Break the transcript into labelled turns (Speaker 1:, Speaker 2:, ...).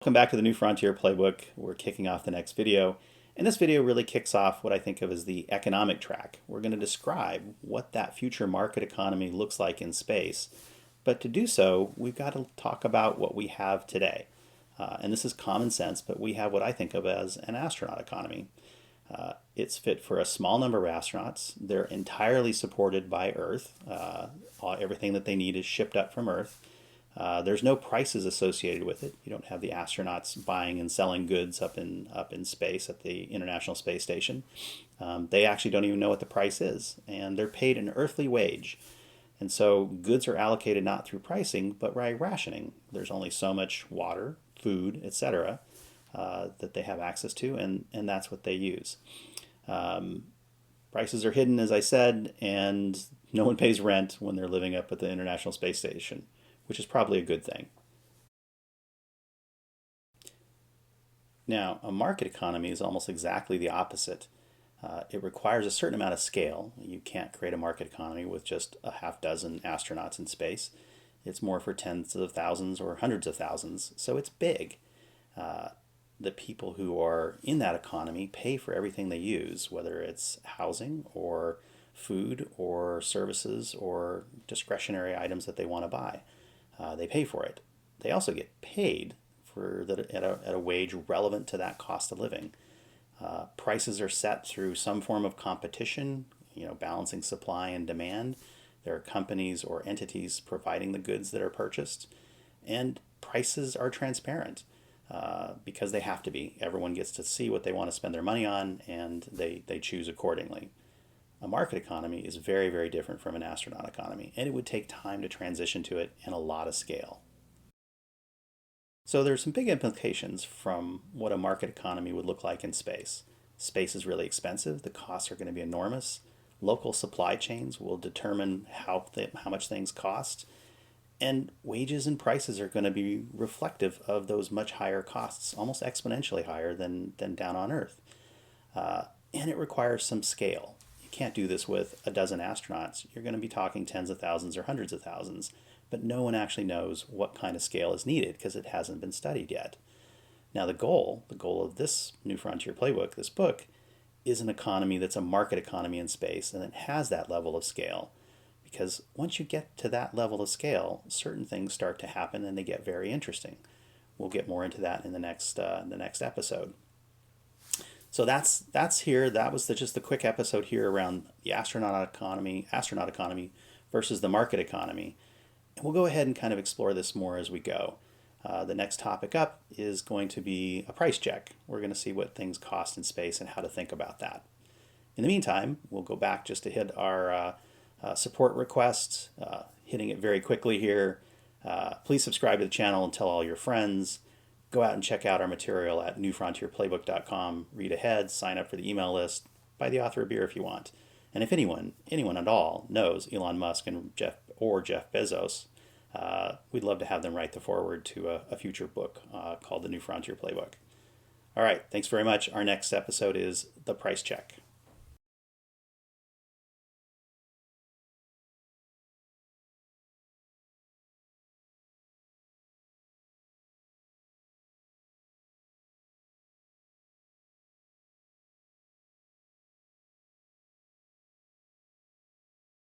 Speaker 1: Welcome back to the New Frontier Playbook. We're kicking off the next video. And this video really kicks off what I think of as the economic track. We're going to describe what that future market economy looks like in space. But to do so, we've got to talk about what we have today. And this is common sense, but we have what I think of as an astronaut economy. It's fit for a small number of astronauts. They're entirely supported by Earth. Everything that they need is shipped up from Earth. There's no prices associated with it. You don't have the astronauts buying and selling goods up in space at the International Space Station. They actually don't even know what the price is, and they're paid an earthly wage. And so goods are allocated not through pricing, but by rationing. There's only so much water, food, etc. That they have access to, and that's what they use. Prices are hidden, as I said, and no one pays rent when they're living up at the International Space Station, which is probably a good thing. Now, a market economy is almost exactly the opposite. It requires a certain amount of scale. You can't create a market economy with just a half dozen astronauts in space. It's more for tens of thousands or hundreds of thousands, so it's big. The people who are in that economy pay for everything they use, whether it's housing or food or services or discretionary items that they want to buy. They pay for it. They also get paid for that at a wage relevant to that cost of living. Prices are set through some form of competition, balancing supply and demand. There are companies or entities providing the goods that are purchased, and prices are transparent because they have to be. Everyone gets to see what they want to spend their money on, and they choose accordingly. A market economy is very, very different from an astronaut economy, and it would take time to transition to it and a lot of scale. So there's some big implications from what a market economy would look like in space. Space is really expensive. The costs are going to be enormous. Local supply chains will determine how much things cost, and wages and prices are going to be reflective of those much higher costs, almost exponentially higher than down on Earth. And it requires some scale. Can't do this with a dozen astronauts. You're going to be talking tens of thousands or hundreds of thousands, but no one actually knows what kind of scale is needed because it hasn't been studied yet. Now the goal of this New Frontier Playbook, this book, is an economy that's a market economy in space and it has that level of scale. Because once you get to that level of scale, certain things start to happen and they get very interesting. We'll get more into that in the next episode. So that's here. That was just the quick episode here around the astronaut economy versus the market economy. And we'll go ahead and kind of explore this more as we go. The next topic up is going to be a price check. We're going to see what things cost in space and how to think about that. In the meantime, we'll go back just to hit our support requests, hitting it very quickly here. Please subscribe to the channel and tell all your friends. Go out and check out our material at newfrontierplaybook.com. Read ahead, sign up for the email list, buy the author a beer if you want. And if anyone at all knows Elon Musk and Jeff Bezos, we'd love to have them write the foreword to a future book called The New Frontier Playbook. All right, thanks very much. Our next episode is The Price Check.